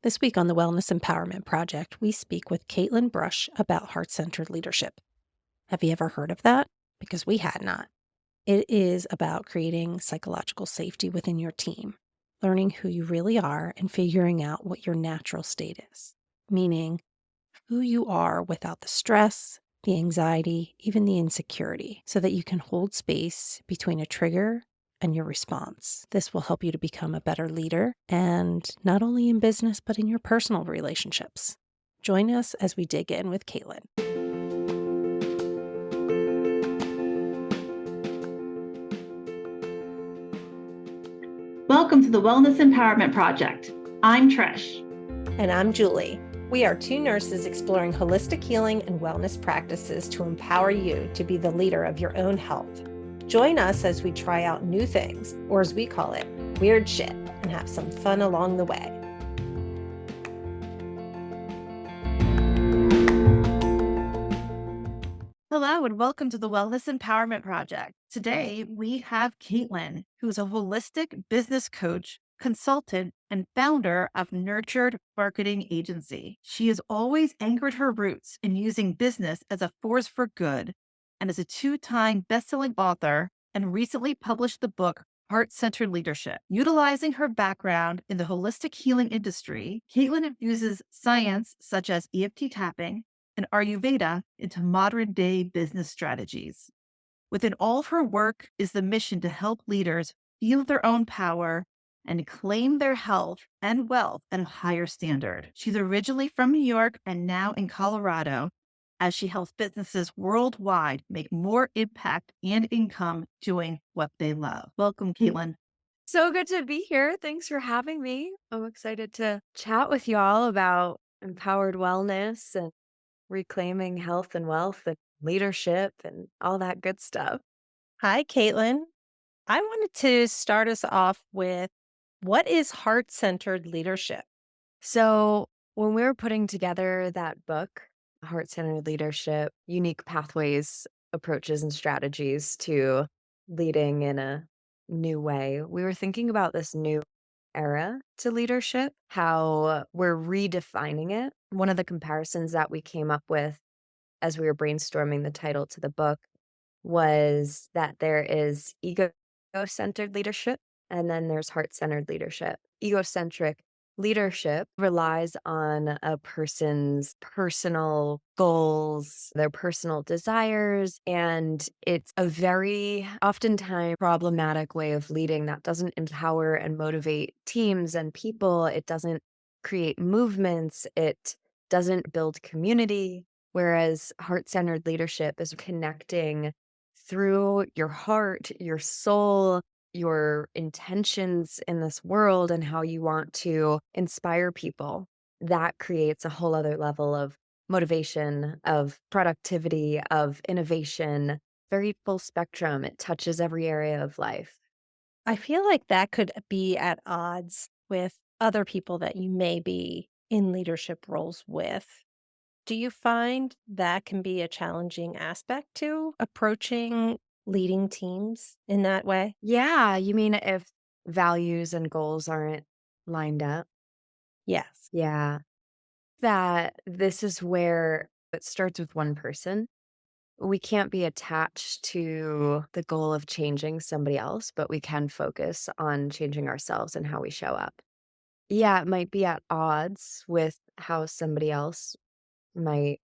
This week on the Wellness Empowerment Project, we speak with Katelyn Brush about heart centered leadership. Have you ever heard of that? Because we had not. It is about creating psychological safety within your team, learning who you really are, and figuring out what your natural state is, meaning who you are without the stress, the anxiety, even the insecurity, so that you can hold space between a trigger and your response. This will help you to become a better leader, and not only in business, but in your personal relationships. Join us as we dig in with Katelyn. Welcome to the Wellness Empowerment Project. I'm Trish. And I'm Julie. We are two nurses exploring holistic healing and wellness practices to empower you to be the leader of your own health. Join us as we try out new things, or as we call it, weird shit, and have some fun along the way. Hello, and welcome to the Wellness Empowerment Project. Today, we have Katelyn, who is a holistic business coach, consultant, and founder of Nurtured Marketing Agency. She has always anchored her roots in using business as a force for good and is a two-time best-selling author and recently published the book Heart-Centered Leadership. Utilizing her background in the holistic healing industry, Katelyn infuses science such as EFT tapping and Ayurveda into modern day business strategies. Within all of her work is the mission to help leaders feel their own power and claim their health and wealth at a higher standard. She's originally from New York and now in Colorado, as she helps businesses worldwide make more impact and income doing what they love. Welcome, Katelyn. So good to be here. Thanks for having me. I'm excited to chat with you all about empowered wellness and reclaiming health and wealth and leadership and all that good stuff. Hi, Katelyn. I wanted to start us off with, what is heart-centered leadership? So, when we were putting together that book, Heart Centered Leadership, Unique Pathways, Approaches, and Strategies to Leading in a New Way, we were thinking about this new era to leadership, how we're redefining it. One of the comparisons that we came up with as we were brainstorming the title to the book was that there is ego-centered leadership and then there's heart-centered leadership. Egocentric leadership relies on a person's personal goals, their personal desires, and it's a very oftentimes problematic way of leading that doesn't empower and motivate teams and people. It doesn't create movements. It doesn't build community. Whereas heart-centered leadership is connecting through your heart, your soul, your intentions in this world and how you want to inspire people. That creates a whole other level of motivation, of productivity, of innovation, very full spectrum. It touches every area of life. I feel like that could be at odds with other people that you may be in leadership roles with. Do you find that can be a challenging aspect to approaching leading teams in that way? Yeah, you mean if values and goals aren't lined up? Yes. Yeah. That this is where it starts with one person. We can't be attached to the goal of changing somebody else, but we can focus on changing ourselves and how we show up. Yeah, it might be at odds with how somebody else might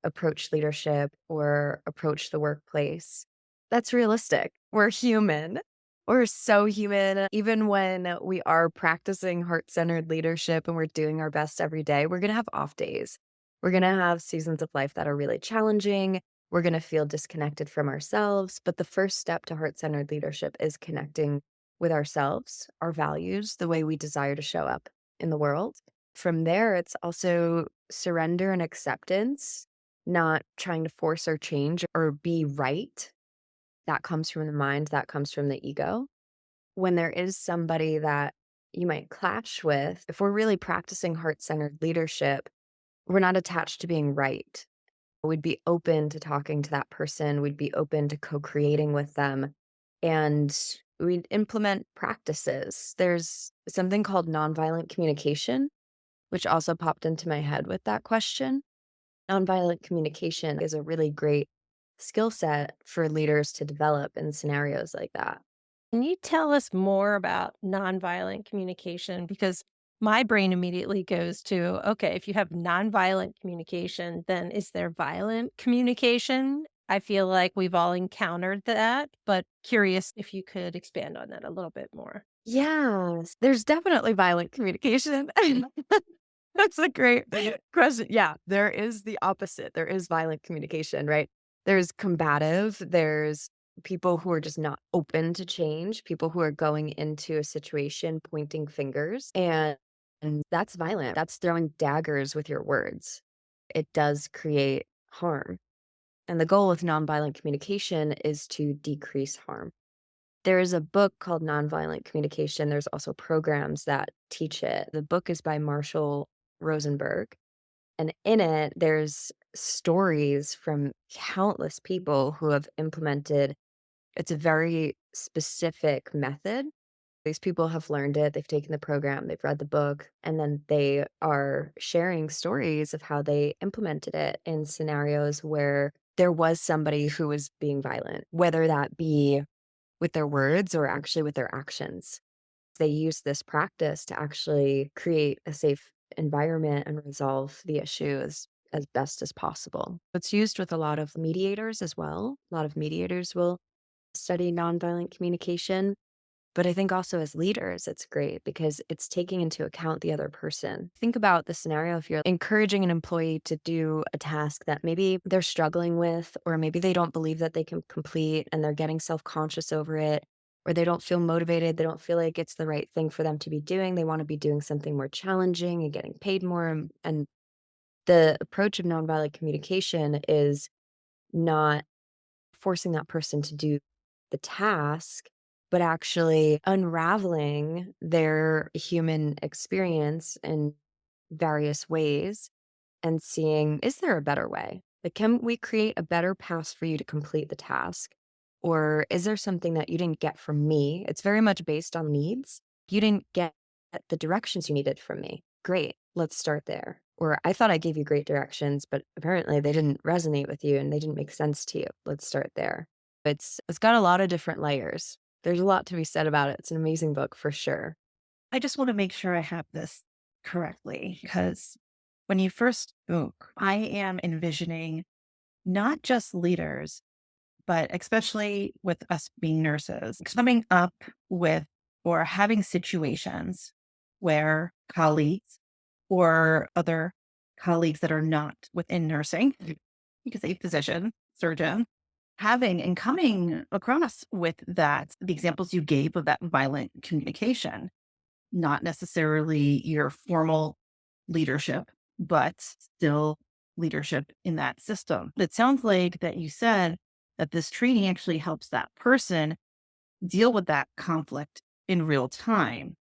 approach leadership or approach the workplace. That's realistic. We're human. We're so human. Even when we are practicing heart centered leadership and we're doing our best every day, we're going to have off days. We're going to have seasons of life that are really challenging. We're going to feel disconnected from ourselves. But the first step to heart centered leadership is connecting with ourselves, our values, the way we desire to show up in the world. From there, it's also surrender and acceptance, not trying to force or change or be right. That comes from the mind, that comes from the ego. When there is somebody that you might clash with, if we're really practicing heart-centered leadership, we're not attached to being right. We'd be open to talking to that person, we'd be open to co-creating with them, and we'd implement practices. There's something called nonviolent communication, which also popped into my head with that question. Nonviolent communication is a really great skill set for leaders to develop in scenarios like that. Can you tell us more about nonviolent communication? Because my brain immediately goes to, okay, if you have nonviolent communication, then is there violent communication? I feel like we've all encountered that, but curious if you could expand on that a little bit more. Yes, there's definitely violent communication. That's a great question. Yeah, there is the opposite. There is violent communication, right? There's combative, there's people who are just not open to change, people who are going into a situation pointing fingers, and that's violent. That's throwing daggers with your words. It does create harm. And the goal with nonviolent communication is to decrease harm. There is a book called Nonviolent Communication. There's also programs that teach it. The book is by Marshall Rosenberg. And in it, there's stories from countless people who have implemented it's a very specific method. These people have learned it, they've taken the program, they've read the book, and then they are sharing stories of how they implemented it in scenarios where there was somebody who was being violent, whether that be with their words or actually with their actions. They use this practice to actually create a safe environment and resolve the issue as best as possible. It's used with a lot of mediators as well. A lot of mediators will study nonviolent communication. But I think also as leaders, it's great because it's taking into account the other person. Think about the scenario if you're encouraging an employee to do a task that maybe they're struggling with, or maybe they don't believe that they can complete and they're getting self conscious over it, or they don't feel motivated. They don't feel like it's the right thing for them to be doing. They want to be doing something more challenging and getting paid more. And the approach of nonviolent communication is not forcing that person to do the task, but actually unraveling their human experience in various ways and seeing, is there a better way? Like, can we create a better path for you to complete the task? Or is there something that you didn't get from me? It's very much based on needs. You didn't get the directions you needed from me. Great, let's start there. Or I thought I gave you great directions, but apparently they didn't resonate with you and they didn't make sense to you. Let's start there. It's got a lot of different layers. There's a lot to be said about it. It's an amazing book for sure. I just want to make sure I have this correctly because when you first spoke, I am envisioning not just leaders, but especially with us being nurses, coming up with or having situations where colleagues or other colleagues that are not within nursing, you could say physician, surgeon, having and coming across with that, the examples you gave of that violent communication, not necessarily your formal leadership, but still leadership in that system. It sounds like that you said that this training actually helps that person deal with that conflict in real time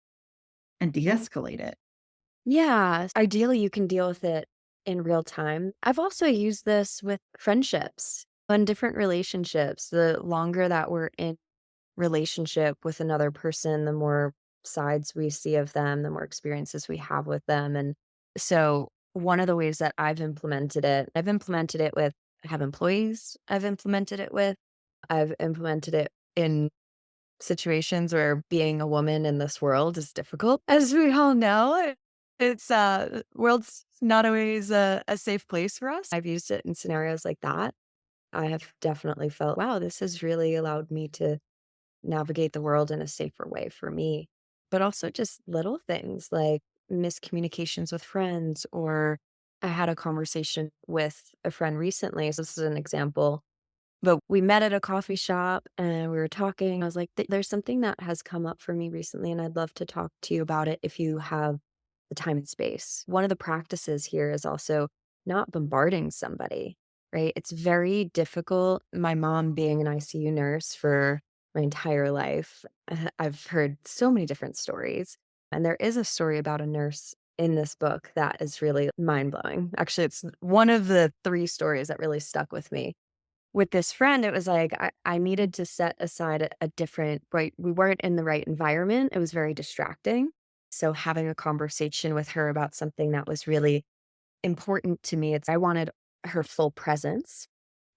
and de-escalate it. Yeah, ideally, you can deal with it in real time. I've also used this with friendships and different relationships. The longer that we're in relationship with another person, the more sides we see of them, the more experiences we have with them. And so, one of the ways that I've implemented it with, I have employees I've implemented it with, I've implemented it in situations where being a woman in this world is difficult. As we all know, it's world's not always a safe place for us. I've used it in scenarios like that. I have definitely felt, wow, this has really allowed me to navigate the world in a safer way for me. But also just little things like miscommunications with friends, or I had a conversation with a friend recently. So this is an example, but we met at a coffee shop and we were talking. I was like, there's something that has come up for me recently, and I'd love to talk to you about it if you have the time and space. One of the practices here is also not bombarding somebody, right? It's very difficult. My mom being an ICU nurse for my entire life, I've heard so many different stories. And there is a story about a nurse in this book that is really mind blowing. Actually, it's one of the three stories that really stuck with me. With this friend, it was like I needed to set aside a different, right? We weren't in the right environment. It was very distracting. So having a conversation with her about something that was really important to me, I wanted her full presence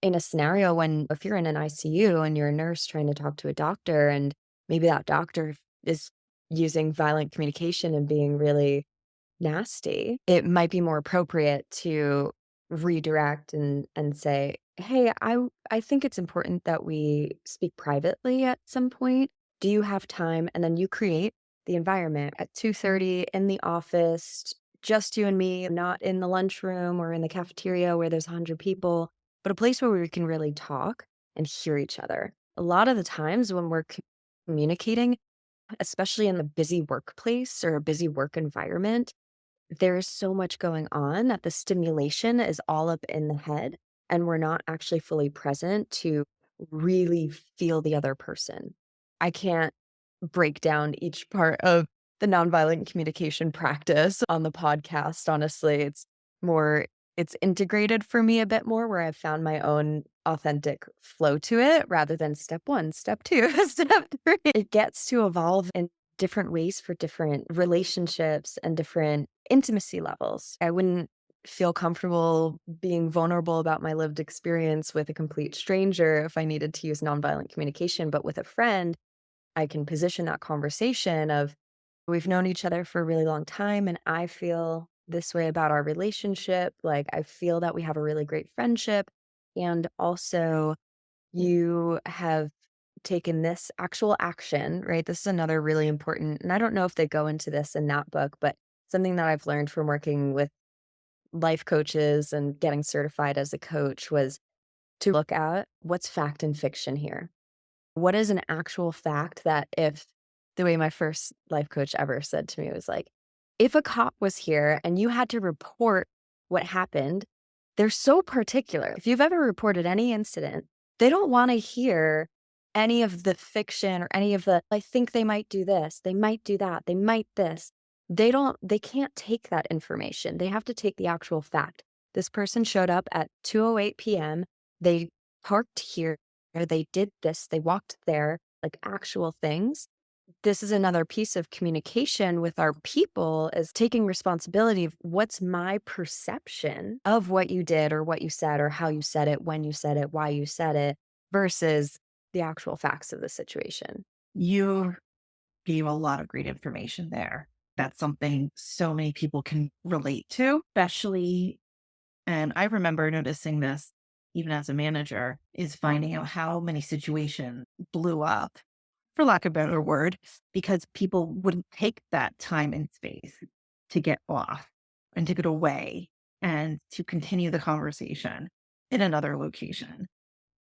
in a scenario when if you're in an ICU and you're a nurse trying to talk to a doctor and maybe that doctor is using violent communication and being really nasty, it might be more appropriate to redirect and say, "Hey, I think it's important that we speak privately at some point. Do you have time?" And then you create the environment at 2:30 in the office, just you and me, not in the lunchroom or in the cafeteria where there's 100 people, but a place where we can really talk and hear each other. A lot of the times when we're communicating, especially in the busy workplace or a busy work environment, there's so much going on that the stimulation is all up in the head, and we're not actually fully present to really feel the other person. I can't break down each part of the nonviolent communication practice on the podcast, honestly. More it's integrated for me a bit more where I've found my own authentic flow to it rather than step 1, step 2, step 3. It gets to evolve in different ways for different relationships and different intimacy levels. I wouldn't feel comfortable being vulnerable about my lived experience with a complete stranger if I needed to use nonviolent communication, but with a friend, I can position that conversation of we've known each other for a really long time and I feel this way about our relationship. Like I feel that we have a really great friendship. And also you have taken this actual action, right? This is another really important, and I don't know if they go into this in that book, but something that I've learned from working with life coaches and getting certified as a coach was to look at what's fact and fiction here. What is an actual fact that if the way my first life coach ever said to me was like, if a cop was here and you had to report what happened, they're so particular. If you've ever reported any incident, they don't want to hear any of the fiction or any of the, I think they might do this, they might do that, they might this. They can't take that information. They have to take the actual fact. This person showed up at 2:08 p.m. They parked here, or they did this, they walked there, like actual things. This is another piece of communication with our people is taking responsibility of what's my perception of what you did or what you said or how you said it, when you said it, why you said it, versus the actual facts of the situation. You gave a lot of great information there. That's something so many people can relate to, especially, and I remember noticing this even as a manager, is finding out how many situations blew up, for lack of a better word, because people wouldn't take that time and space to get off and to get away and to continue the conversation in another location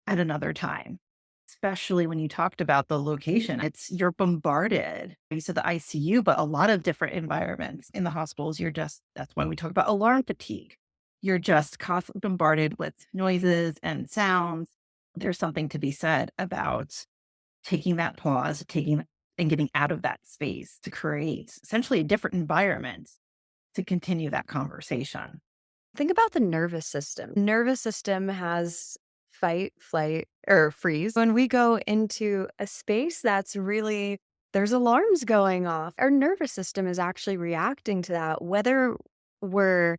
at another time. Especially when you talked about the location, it's you're bombarded. You said the ICU, but a lot of different environments in the hospitals, that's why we talk about alarm fatigue. You're just constantly bombarded with noises and sounds. There's something to be said about taking that pause, taking and getting out of that space to create essentially a different environment to continue that conversation. Think about the nervous system. Nervous system has fight, flight, or freeze. When we go into a space that's really, there's alarms going off, our nervous system is actually reacting to that, whether we're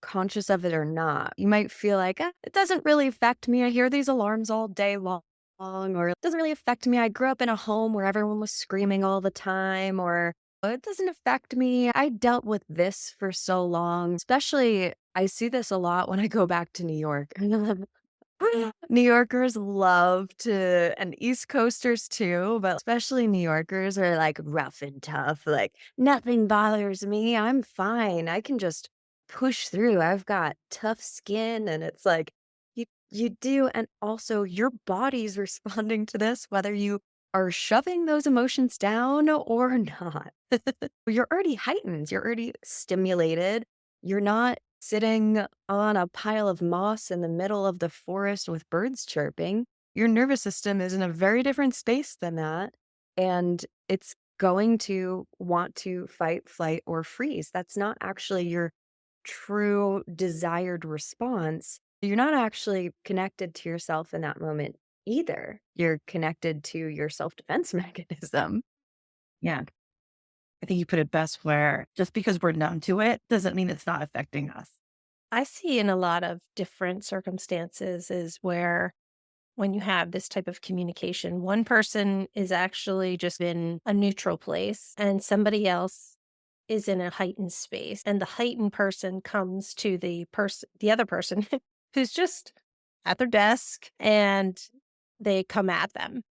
conscious of it or not. You might feel like, it doesn't really affect me. I hear these alarms all day long, or it doesn't really affect me. I grew up in a home where everyone was screaming all the time, or it doesn't affect me. I dealt with this for so long. Especially, I see this a lot when I go back to New York. New Yorkers love to, and East Coasters too, but especially New Yorkers are like rough and tough. Like, nothing bothers me. I'm fine. I can just push through. I've got tough skin. And it's like, you do. And also, your body's responding to this, whether you are shoving those emotions down or not. You're already heightened, you're already stimulated. You're not sitting on a pile of moss in the middle of the forest with birds chirping. Your nervous system is in a very different space than that. And it's going to want to fight, flight, or freeze. That's not actually your true desired response. You're not actually connected to yourself in that moment either. You're connected to your self defense mechanism. Yeah. I think you put it best where just because we're numb to it doesn't mean it's not affecting us. I see in a lot of different circumstances is where when you have this type of communication, one person is actually just in a neutral place and somebody else is in a heightened space. And the heightened person comes to the other person who's just at their desk and they come at them.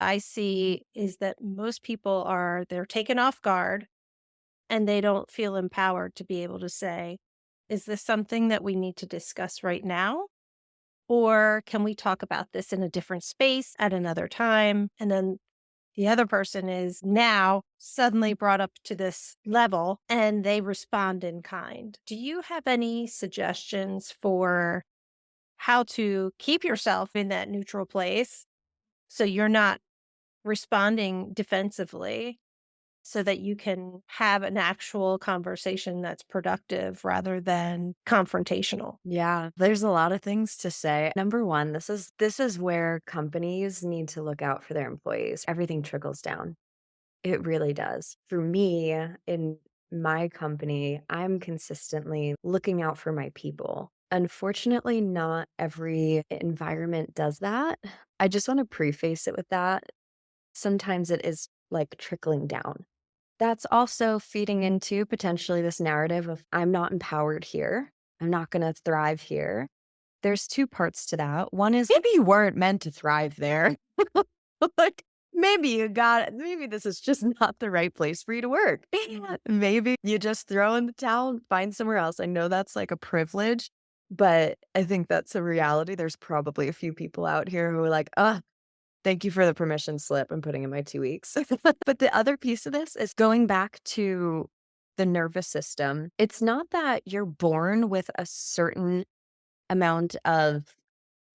I see is that most people they're taken off guard and they don't feel empowered to be able to say, is this something that we need to discuss right now? Or can we talk about this in a different space at another time? And then the other person is now suddenly brought up to this level and they respond in kind. Do you have any suggestions for how to keep yourself in that neutral place so you're not responding defensively so that you can have an actual conversation that's productive rather than confrontational? Yeah, there's a lot of things to say. Number 1, this is where companies need to look out for their employees. Everything trickles down. It really does. For me, in my company, I'm consistently looking out for my people. Unfortunately, not every environment does that. I just want to preface it with that. Sometimes it is like trickling down. That's also feeding into potentially this narrative of I'm not empowered here. I'm not going to thrive here. There's 2 parts to that. One is maybe you weren't meant to thrive there. Like, maybe you got it. Maybe this is just not the right place for you to work. Maybe you just throw in the towel and find somewhere else. I know that's like a privilege, but I think that's a reality. There's probably a few people out here who are like, thank you for the permission slip. I'm putting in my 2 weeks. But the other piece of this is going back to the nervous system. It's not that you're born with a certain amount of,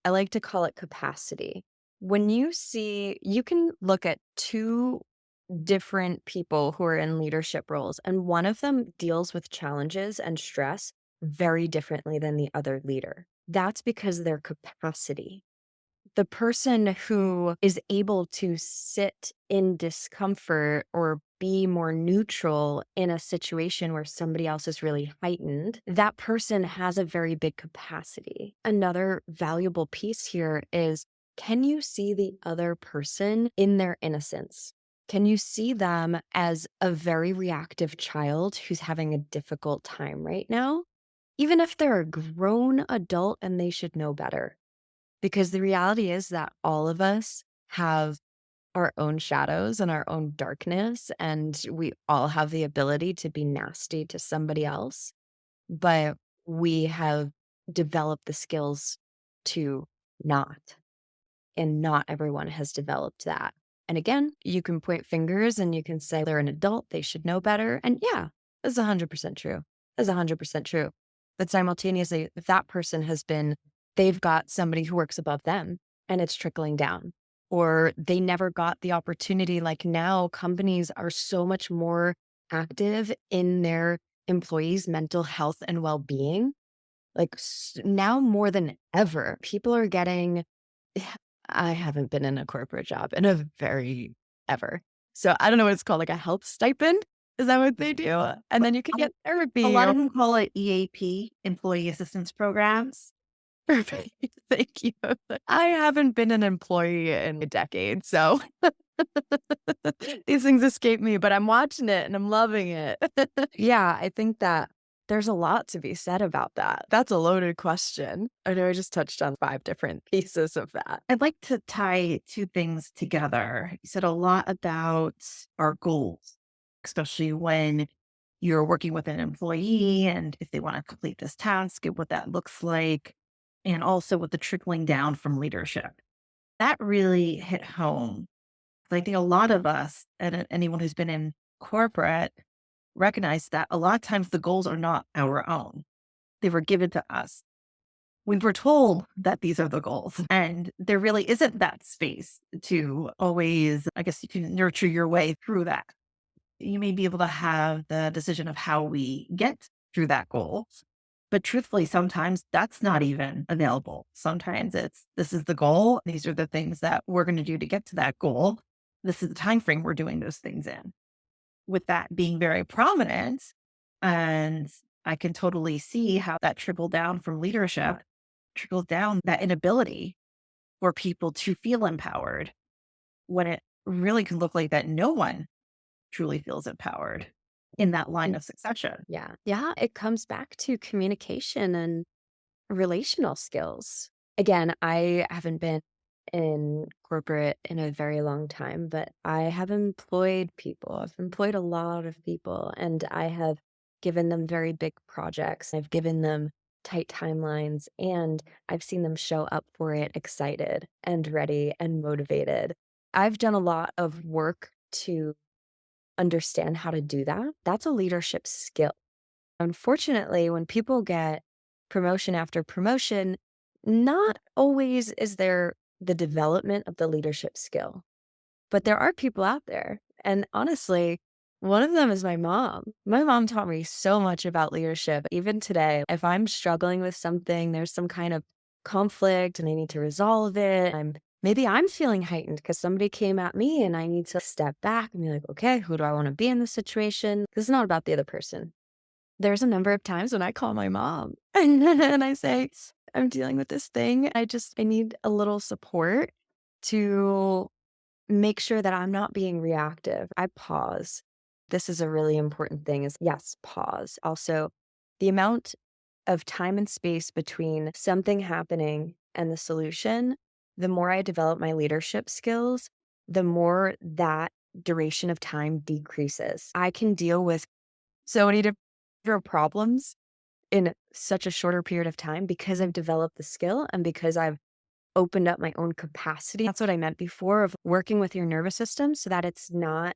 I like to call it capacity. You can look at 2 different people who are in leadership roles, and one of them deals with challenges and stress very differently than the other leader. That's because of their capacity. The person who is able to sit in discomfort or be more neutral in a situation where somebody else is really heightened, that person has a very big capacity. Another valuable piece here is, can you see the other person in their innocence? Can you see them as a very reactive child who's having a difficult time right now? Even if they're a grown adult and they should know better. Because the reality is that all of us have our own shadows and our own darkness, and we all have the ability to be nasty to somebody else, but we have developed the skills to not, and not everyone has developed that. And again, you can point fingers and you can say they're an adult, they should know better. And yeah, that's 100% true. That's 100% true. But simultaneously, if that person they've got somebody who works above them and it's trickling down, or they never got the opportunity. Like now, companies are so much more active in their employees' mental health and well being. Like now more than ever, people are getting, I haven't been in a corporate job in a very ever. So I don't know what it's called, like a health stipend. Is that what they do? And then you can get A therapy lot or of them call it EAP, employee assistance programs. perfect. Thank you. I haven't been an employee in a decade, so these things escape me, but I'm watching it and I'm loving it. Yeah, I think that there's a lot to be said about that. That's a loaded question. I know I just touched on 5 different pieces of that. I'd like to tie 2 things together. You said a lot about our goals, especially when you're working with an employee and if they want to complete this task and what that looks like, and also with the trickling down from leadership. That really hit home. I think a lot of us and anyone who's been in corporate recognize that a lot of times the goals are not our own. They were given to us. We were told that these are the goals, and there really isn't that space to always, I guess you can nurture your way through that. You may be able to have the decision of how we get through that goal. But truthfully, sometimes that's not even available. Sometimes it's this is the goal. These are the things that we're going to do to get to that goal. This is the time frame we're doing those things in. with that being very prominent, and I can totally see how that trickled down from leadership, trickled down that inability for people to feel empowered when it really can look like that no one truly feels empowered in that line Mm, of succession. yeah. Yeah, it comes back to communication and relational skills. Again, I haven't been in corporate in a very long time, but I have employed people. I've employed a lot of people, and I have given them very big projects. I've given them tight timelines, and I've seen them show up for it excited and ready and motivated. I've done a lot of work to understand how to do that. That's a leadership skill. Unfortunately, when people get promotion after promotion, not always is there the development of the leadership skill. But there are people out there. And honestly, one of them is my mom. My mom taught me so much about leadership. Even today, if I'm struggling with something, there's some kind of conflict and I need to resolve it. Maybe I'm feeling heightened because somebody came at me and I need to step back and be like, okay, who do I want to be in this situation? This is not about the other person. There's a number of times when I call my mom and I say, I'm dealing with this thing. I need a little support to make sure that I'm not being reactive. I pause. This is a really important thing is yes, pause. Also, the amount of time and space between something happening and the solution, the more I develop my leadership skills, the more that duration of time decreases. I can deal with so many different problems in such a shorter period of time because I've developed the skill and because I've opened up my own capacity. That's what I meant before of working with your nervous system so that it's not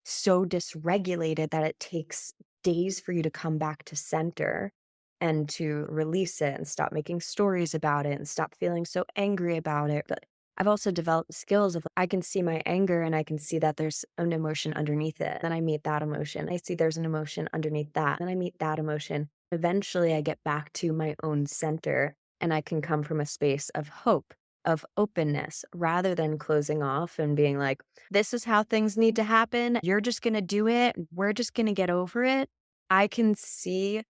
so dysregulated that it takes days for you to come back to center and to release it and stop making stories about it and stop feeling so angry about it. But I've also developed skills of I can see my anger and I can see that there's an emotion underneath it. Then I meet that emotion. I see there's an emotion underneath that. Then I meet that emotion. Eventually I get back to my own center and I can come from a space of hope, of openness, rather than closing off and being like, this is how things need to happen. You're just going to do it. We're just going to get over it. I can see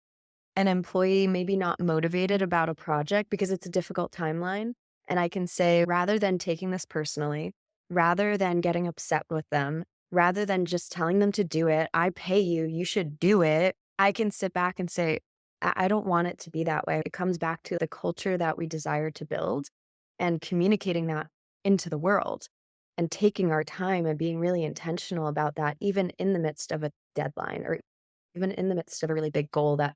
an employee maybe not motivated about a project because it's a difficult timeline. And I can say, rather than taking this personally, rather than getting upset with them, rather than just telling them to do it, I pay you, you should do it. I can sit back and say, I don't want it to be that way. It comes back to the culture that we desire to build and communicating that into the world and taking our time and being really intentional about that, even in the midst of a deadline or even in the midst of a really big goal that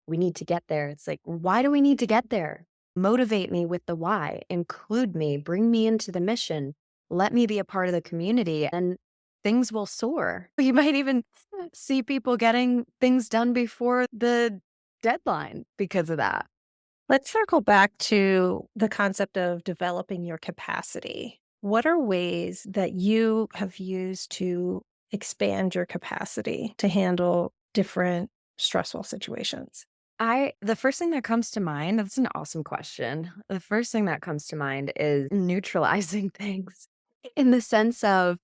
we need to get there. It's like, why do we need to get there? Motivate me with the why, include me, bring me into the mission, let me be a part of the community, and things will soar. You might even see people getting things done before the deadline because of that. Let's circle back to the concept of developing your capacity. What are ways that you have used to expand your capacity to handle different stressful situations? The first thing that comes to mind, that's an awesome question. The first thing that comes to mind is neutralizing things in the sense of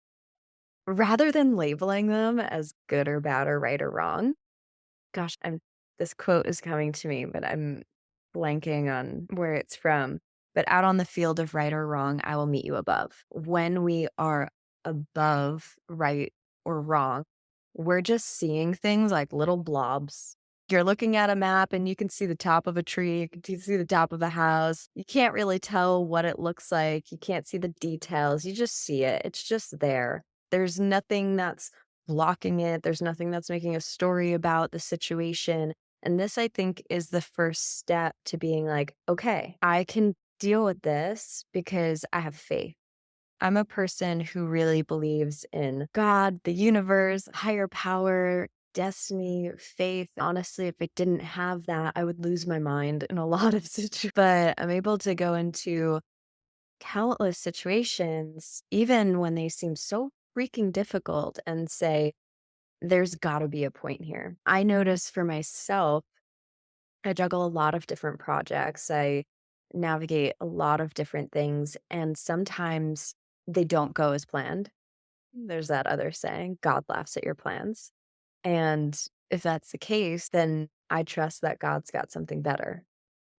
rather than labeling them as good or bad or right or wrong. Gosh, this quote is coming to me, but I'm blanking on where it's from. But out on the field of right or wrong, I will meet you above. When we are above right or wrong, we're just seeing things like little blobs. You're looking at a map and you can see the top of a tree, you can see the top of a house. You can't really tell what it looks like. You can't see the details. You just see it. It's just there. There's nothing that's blocking it. There's nothing that's making a story about the situation. And this, I think, is the first step to being like, okay, I can deal with this because I have faith. I'm a person who really believes in God, the universe, higher power, destiny, faith. Honestly, if I didn't have that, I would lose my mind in a lot of situations. But I'm able to go into countless situations, even when they seem so freaking difficult, and say, there's got to be a point here. I notice for myself, I juggle a lot of different projects. I navigate a lot of different things, and sometimes they don't go as planned. There's that other saying, God laughs at your plans. And if that's the case, then I trust that God's got something better.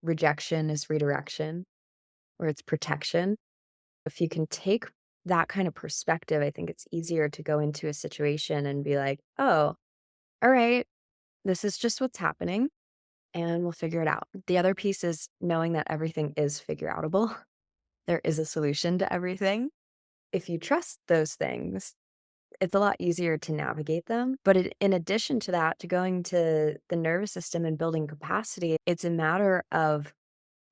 Rejection is redirection, or it's protection. If you can take that kind of perspective, I think it's easier to go into a situation and be like, oh, all right, this is just what's happening and we'll figure it out. The other piece is knowing that everything is figure outable. There is a solution to everything. If you trust those things, it's a lot easier to navigate them. But in addition to that, to going to the nervous system and building capacity, it's a matter of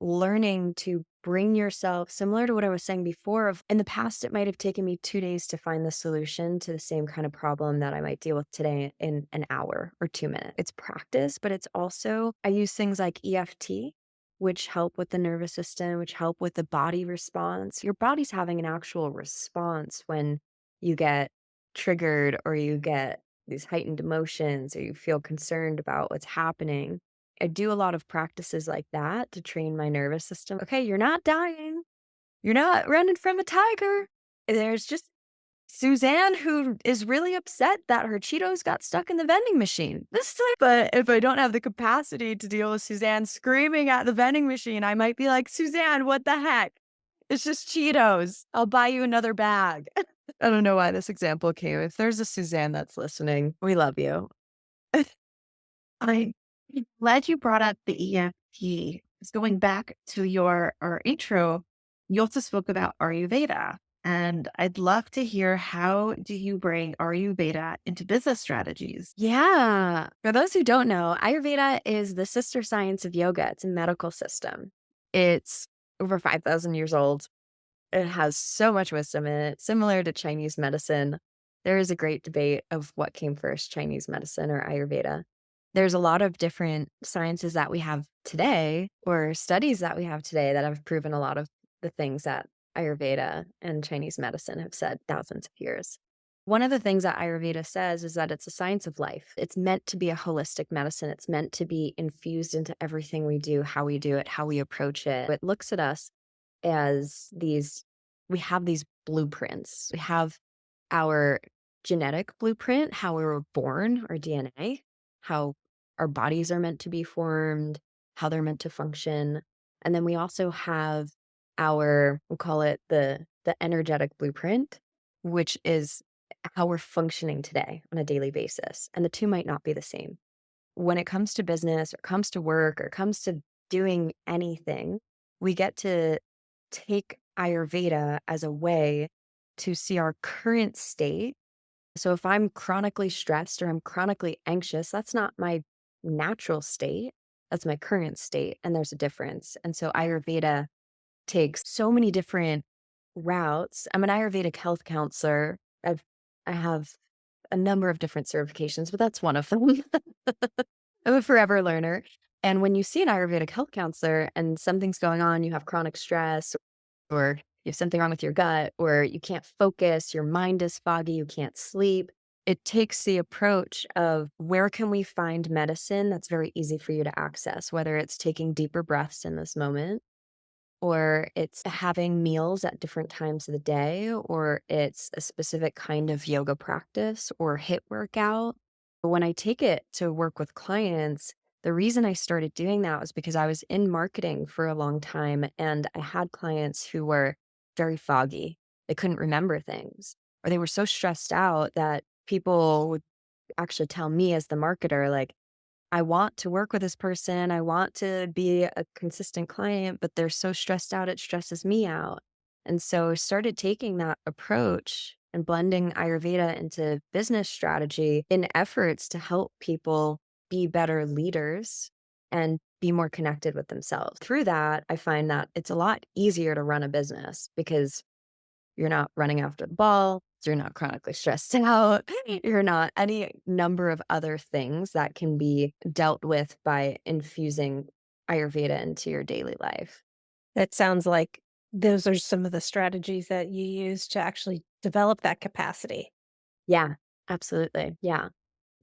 learning to bring yourself similar to what I was saying before of in the past, it might have taken me 2 days to find the solution to the same kind of problem that I might deal with today in an hour or 2 minutes. It's practice, but it's also I use things like EFT, which help with the nervous system, which help with the body response. Your body's having an actual response when you get triggered or you get these heightened emotions or you feel concerned about what's happening. I do a lot of practices like that to train my nervous system. Okay, you're not dying. You're not running from a tiger. There's just Suzanne who is really upset that her Cheetos got stuck in the vending machine. This time, but if I don't have the capacity to deal with Suzanne screaming at the vending machine, I might be like, Suzanne, what the heck? It's just Cheetos. I'll buy you another bag. I don't know why this example came. If there's a Suzanne that's listening, we love you. I'm glad you brought up the EFT. It's going back to your our intro. You also spoke about Ayurveda, and I'd love to hear how do you bring Ayurveda into business strategies? Yeah. For those who don't know, Ayurveda is the sister science of yoga. It's a medical system. It's over 5,000 years old. It has so much wisdom in it, similar to Chinese medicine. There is a great debate of what came first, Chinese medicine or Ayurveda. There's a lot of different sciences that we have today or studies that we have today that have proven a lot of the things that Ayurveda and Chinese medicine have said thousands of years. One of the things that Ayurveda says is that it's a science of life. It's meant to be a holistic medicine. It's meant to be infused into everything we do, how we do it, how we approach it. It looks at us as these we have these blueprints. We have our genetic blueprint, how we were born, our DNA, how our bodies are meant to be formed, how they're meant to function. And then we also have we'll call it the energetic blueprint, which is how we're functioning today on a daily basis. And the two might not be the same. When it comes to business or comes to work or comes to doing anything, we get to take Ayurveda as a way to see our current state. So if I'm chronically stressed or I'm chronically anxious, that's not my natural state. That's my current state. And there's a difference. And so Ayurveda takes so many different routes. I'm an Ayurvedic health counselor. I have a number of different certifications, but that's one of them. I'm a forever learner. And when you see an Ayurvedic health counselor and something's going on, you have chronic stress, or you have something wrong with your gut, or you can't focus, your mind is foggy, you can't sleep. It takes the approach of where can we find medicine that's very easy for you to access, whether it's taking deeper breaths in this moment, or it's having meals at different times of the day, or it's a specific kind of yoga practice or HIIT workout. When I take it to work with clients, the reason I started doing that was because I was in marketing for a long time and I had clients who were very foggy. They couldn't remember things, or they were so stressed out that people would actually tell me as the marketer, like, I want to work with this person. I want to be a consistent client, but they're so stressed out, it stresses me out. And so I started taking that approach and blending Ayurveda into business strategy in efforts to help people be better leaders and be more connected with themselves. Through that, I find that it's a lot easier to run a business because you're not running after the ball. You're not chronically stressed out. You're not any number of other things that can be dealt with by infusing Ayurveda into your daily life. That sounds like those are some of the strategies that you use to actually develop that capacity. Yeah, absolutely. Yeah.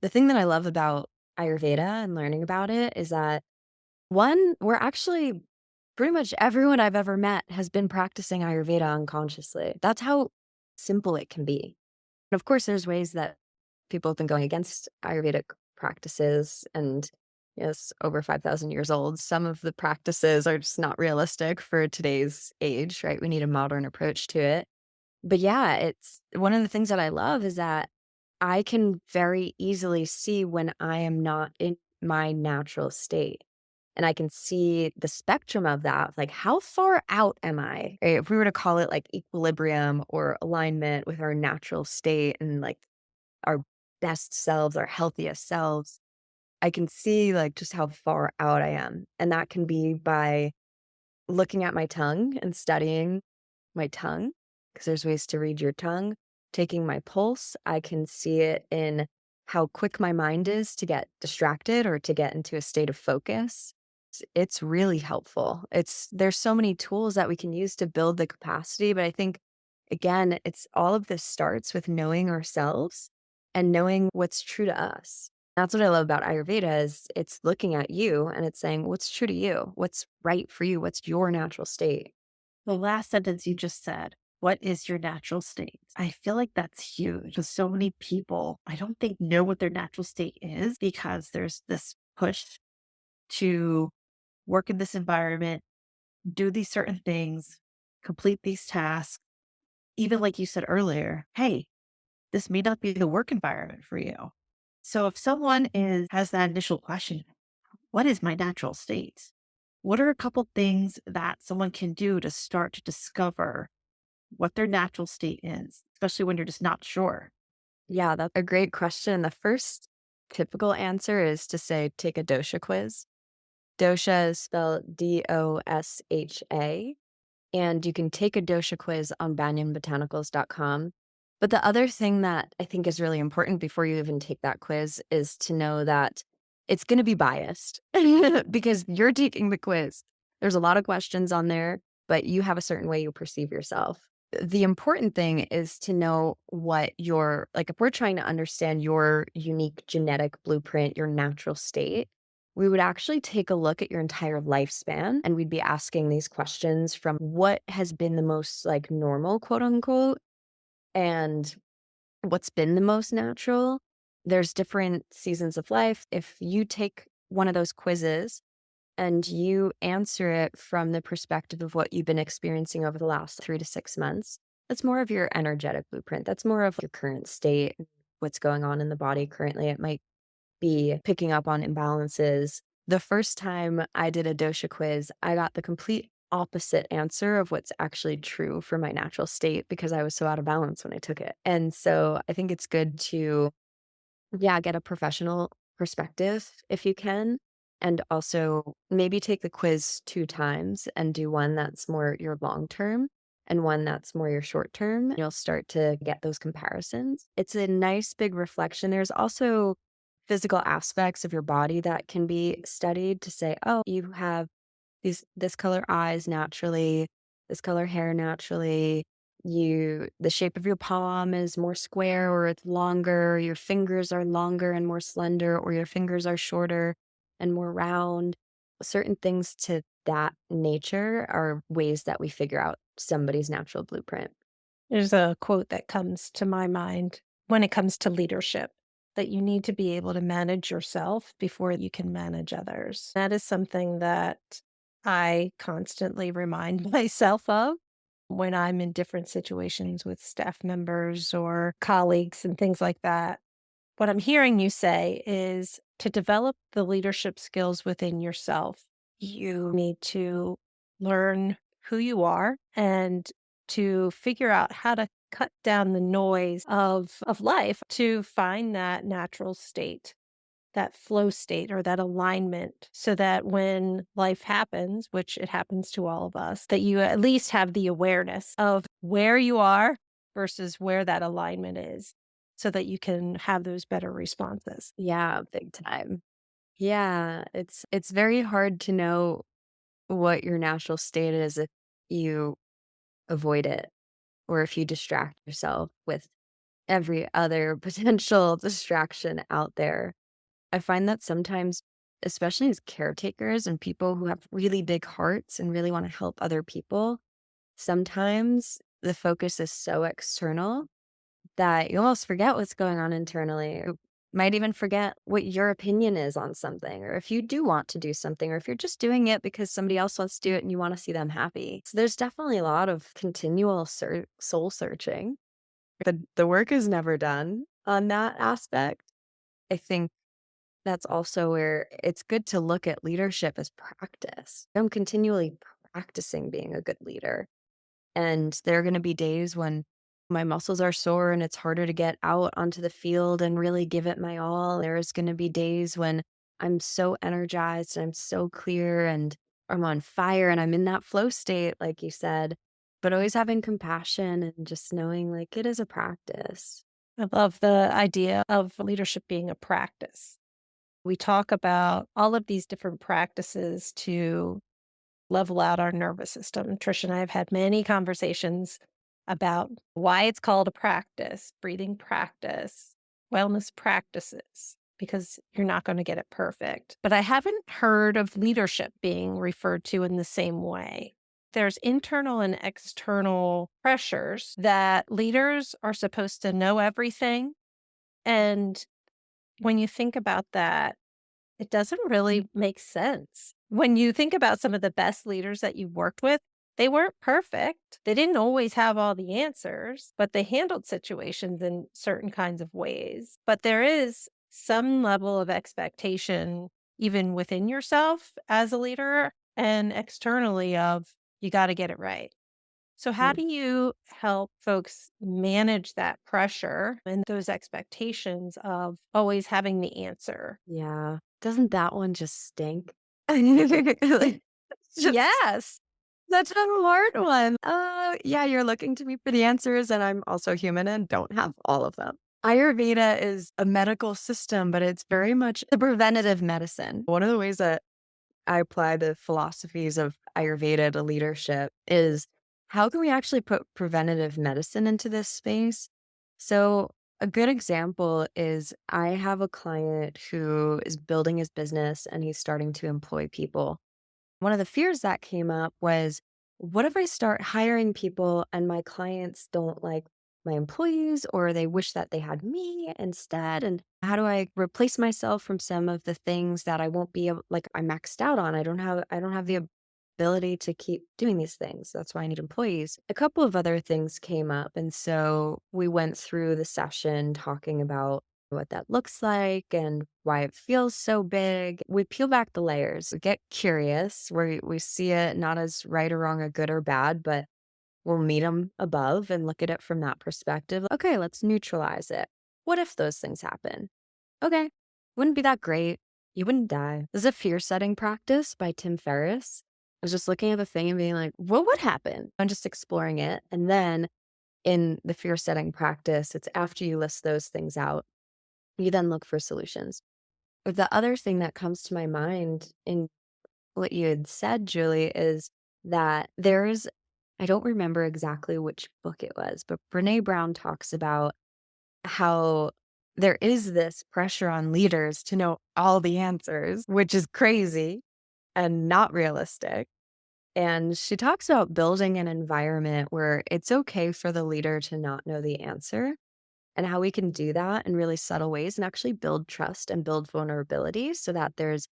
The thing that I love about Ayurveda and learning about it is that one, we're actually pretty much everyone I've ever met has been practicing Ayurveda unconsciously. That's how simple it can be. And of course, there's ways that people have been going against Ayurvedic practices and yes, over 5,000 years old. Some of the practices are just not realistic for today's age, right? We need a modern approach to it. But yeah, it's one of the things that I love is that I can very easily see when I am not in my natural state. And I can see the spectrum of that, like how far out am I? Right? If we were to call it like equilibrium or alignment with our natural state and like our best selves, our healthiest selves, I can see like just how far out I am. And that can be by looking at my tongue and studying my tongue, because there's ways to read your tongue. Taking my pulse, I can see it in how quick my mind is to get distracted or to get into a state of focus. It's really helpful. There's so many tools that we can use to build the capacity, but I think again, it's all of this starts with knowing ourselves and knowing what's true to us. That's what I love about Ayurveda is it's looking at you and it's saying what's true to you, what's right for you, what's your natural state. The last sentence you just said, what is your natural state? I feel like that's huge because so many people, I don't think, know what their natural state is because there's this push to work in this environment, do these certain things, complete these tasks. Even like you said earlier, hey, this may not be the work environment for you. So if someone has that initial question, what is my natural state? What are a couple things that someone can do to start to discover what their natural state is, especially when you're just not sure? Yeah, that's a great question. The first typical answer is to say, take a dosha quiz. Dosha is spelled DOSHA, and you can take a dosha quiz on banyanbotanicals.com. But the other thing that I think is really important before you even take that quiz is to know that it's going to be biased because you're taking the quiz. There's a lot of questions on there, but you have a certain way you perceive yourself. The important thing is to know what like, if we're trying to understand your unique genetic blueprint, your natural state, we would actually take a look at your entire lifespan and we'd be asking these questions from what has been the most like normal, quote unquote, and what's been the most natural. There's different seasons of life. If you take one of those quizzes and you answer it from the perspective of what you've been experiencing over the last 3 to 6 months, that's more of your energetic blueprint. That's more of your current state, what's going on in the body currently. It might be picking up on imbalances. The first time I did a dosha quiz, I got the complete opposite answer of what's actually true for my natural state because I was so out of balance when I took it. And so I think it's good to, yeah, get a professional perspective if you can. And also maybe take the quiz 2 times and do one that's more your long term and one that's more your short term. You'll start to get those comparisons. It's a nice big reflection. There's also physical aspects of your body that can be studied to say, oh, you have this color eyes naturally, this color hair naturally. The shape of your palm is more square or it's longer. Your fingers are longer and more slender, or your fingers are shorter and more round. Certain things to that nature are ways that we figure out somebody's natural blueprint. There's a quote that comes to my mind when it comes to leadership that you need to be able to manage yourself before you can manage others. That is something that I constantly remind myself of when I'm in different situations with staff members or colleagues and things like that. What I'm hearing you say is to develop the leadership skills within yourself, you need to learn who you are and to figure out how to cut down the noise of life to find that natural state, that flow state or that alignment so that when life happens, which it happens to all of us, that you at least have the awareness of where you are versus where that alignment is so that you can have those better responses. Yeah, big time. Yeah, it's very hard to know what your natural state is if you avoid it or if you distract yourself with every other potential distraction out there. I find that sometimes, especially as caretakers and people who have really big hearts and really want to help other people, sometimes the focus is so external that you almost forget what's going on internally, or might even forget what your opinion is on something, or if you do want to do something, or if you're just doing it because somebody else wants to do it and you want to see them happy. So there's definitely a lot of continual soul searching. The work is never done on that aspect. I think that's also where it's good to look at leadership as practice. I'm continually practicing being a good leader. And there are going to be days when my muscles are sore and it's harder to get out onto the field and really give it my all. There's going to be days when I'm so energized and I'm so clear and I'm on fire and I'm in that flow state, like you said, but always having compassion and just knowing like it is a practice. I love the idea of leadership being a practice. We talk about all of these different practices to level out our nervous system. Trish and I have had many conversations about why it's called a practice, breathing practice, wellness practices, because you're not going to get it perfect. But I haven't heard of leadership being referred to in the same way. There's internal and external pressures that leaders are supposed to know everything. And when you think about that, it doesn't really make sense. When you think about some of the best leaders that you've worked with, they weren't perfect. They didn't always have all the answers, but they handled situations in certain kinds of ways. But there is some level of expectation, even within yourself as a leader and externally, of you got to get it right. So, how Mm, do you help folks manage that pressure and those expectations of always having the answer? yeah. Doesn't that one just stink? Like, it's just Yes. such a hard one. Yeah, you're looking to me for the answers, and I'm also human and don't have all of them. Ayurveda is a medical system, but it's very much the preventative medicine. One of the ways that I apply the philosophies of Ayurveda to leadership is how can we actually put preventative medicine into this space? So, a good example is I have a client who is building his business and he's starting to employ people. One of the fears that came up was, what if I start hiring people and my clients don't like my employees or they wish that they had me instead? And how do I replace myself from some of the things that I won't be able, like I maxed out on? I don't have the ability to keep doing these things. That's why I need employees. A couple of other things came up. And so we went through the session talking about what that looks like and why it feels so big. We peel back the layers, we get curious, where we see it not as right or wrong or good or bad, but we'll meet them above and look at it from that perspective. Okay, let's neutralize it. What if those things happen? Okay, wouldn't be that great. You wouldn't die. This is a fear setting practice by Tim Ferriss. I was just looking at the thing and being like, what would happen? I'm just exploring it. And then in the fear setting practice, it's after you list those things out, you then look for solutions. But the other thing that comes to my mind in what you had said, Julie, is that there's, I don't remember exactly which book it was, but Brene Brown talks about how there is this pressure on leaders to know all the answers, which is crazy and not realistic. And she talks about building an environment where it's okay for the leader to not know the answer and how we can do that in really subtle ways and actually build trust and build vulnerability so that there's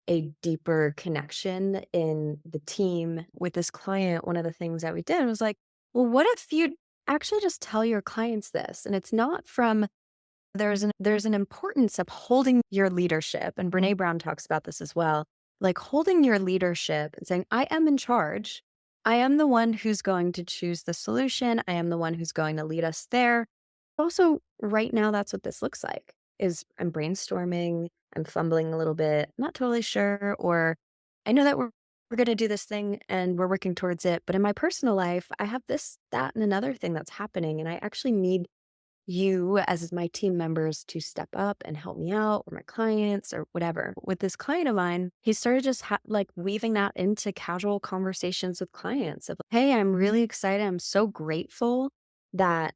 a deeper connection in the team. With this client, one of the things that we did was like, well, what if you actually just tell your clients this? And it's not from there's an importance of holding your leadership. And Brene Brown talks about this as well. Like holding your leadership and saying, I am in charge. I am the one who's going to choose the solution. I am the one who's going to lead us there. Also, right now, that's what this looks like is I'm brainstorming, I'm fumbling a little bit, not totally sure, or I know that we're going to do this thing and we're working towards it. But in my personal life, I have this, that, and another thing that's happening. And I actually need you as my team members to step up and help me out or my clients or whatever. With this client of mine, he started just like weaving that into casual conversations with clients of, hey, I'm really excited. I'm so grateful that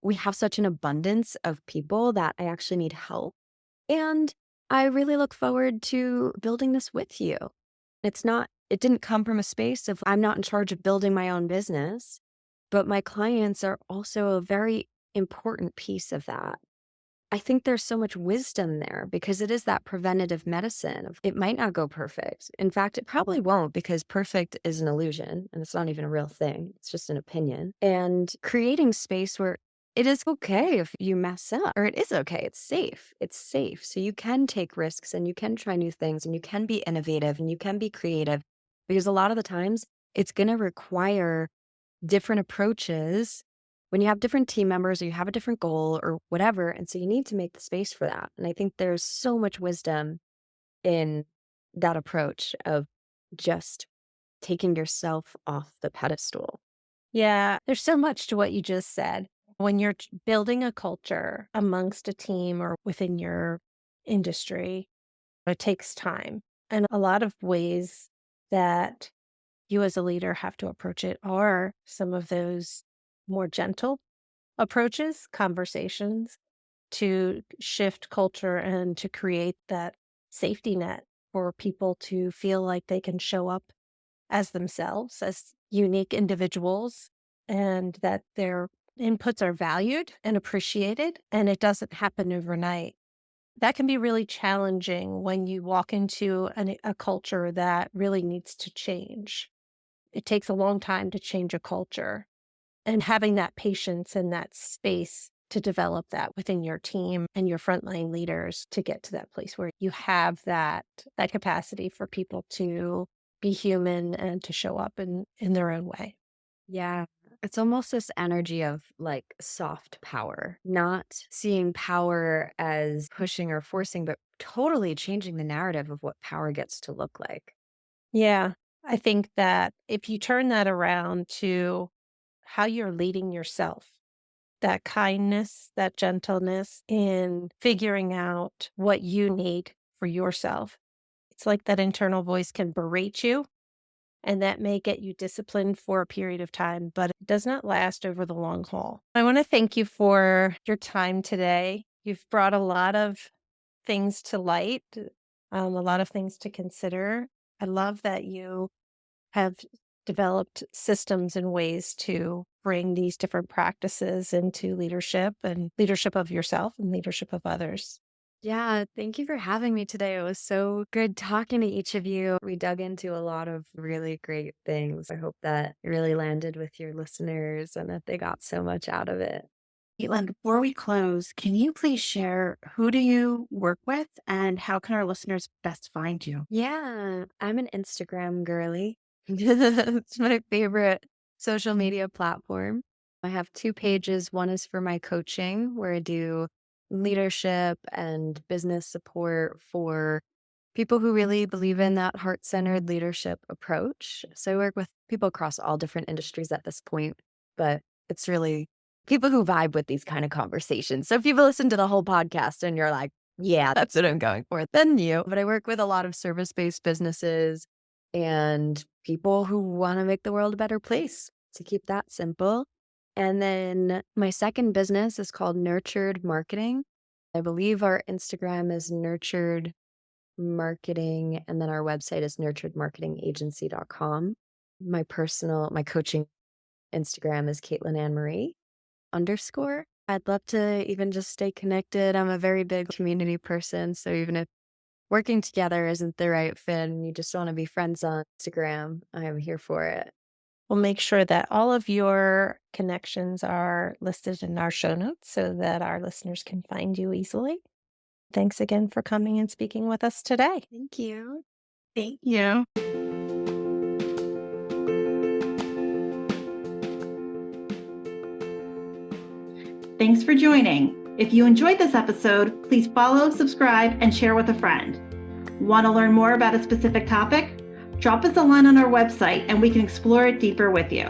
we have such an abundance of people that I actually need help. And I really look forward to building this with you. It didn't come from a space of I'm not in charge of building my own business, but my clients are also very important piece of that. I think there's so much wisdom there because it is that preventative medicine of it might not go perfect. In fact, it probably won't because perfect is an illusion and it's not even a real thing. It's just an opinion. And creating space where it is okay if you mess up, or it is okay. It's safe. It's safe. So you can take risks and you can try new things and you can be innovative and you can be creative because a lot of the times it's going to require different approaches when you have different team members or you have a different goal or whatever. And so you need to make the space for that. And I think there's so much wisdom in that approach of just taking yourself off the pedestal. Yeah, there's so much to what you just said. When you're building a culture amongst a team or within your industry, it takes time. And a lot of ways that you as a leader have to approach it are some of those more gentle approaches, conversations to shift culture and to create that safety net for people to feel like they can show up as themselves, as unique individuals, and that their inputs are valued and appreciated, and it doesn't happen overnight. That can be really challenging when you walk into a culture that really needs to change. It takes a long time to change a culture, and having that patience and that space to develop that within your team and your frontline leaders to get to that place where you have that capacity for people to be human and to show up in their own way. Yeah. It's almost this energy of like soft power, not seeing power as pushing or forcing, but totally changing the narrative of what power gets to look like. Yeah. I think that if you turn that around to how you're leading yourself, that kindness, that gentleness in figuring out what you need for yourself. It's like that internal voice can berate you, and that may get you disciplined for a period of time, but it does not last over the long haul. I want to thank you for your time today. You've brought a lot of things to light, a lot of things to consider. I love that you have developed systems and ways to bring these different practices into leadership and leadership of yourself and leadership of others. Yeah, thank you for having me today. It was so good talking to each of you. We dug into a lot of really great things. I hope that it really landed with your listeners and that they got so much out of it. Caitlin, before we close, can you please share who do you work with and how can our listeners best find you? Yeah, I'm an Instagram girly. It's my favorite social media platform. I have two pages. One is for my coaching, where I do leadership and business support for people who really believe in that heart centered leadership approach. So I work with people across all different industries at this point, but it's really people who vibe with these kind of conversations. So if you've listened to the whole podcast and you're like, yeah, that's what I'm going for, then you. But I work with a lot of service based businesses and people who want to make the world a better place, to keep that simple. And then my second business is called Nurtured Marketing. I believe our Instagram is Nurtured Marketing, and then our website is nurturedmarketingagency.com. My coaching Instagram is Caitlin Ann Marie _. I'd love to even just stay connected. I'm a very big community person. So even if working together isn't the right fit and you just want to be friends on Instagram, I am here for it. We'll make sure that all of your connections are listed in our show notes so that our listeners can find you easily. Thanks again for coming and speaking with us today. Thank you. Thank you. Thanks for joining. If you enjoyed this episode, please follow, subscribe, and share with a friend. Want to learn more about a specific topic? Drop us a line on our website and we can explore it deeper with you.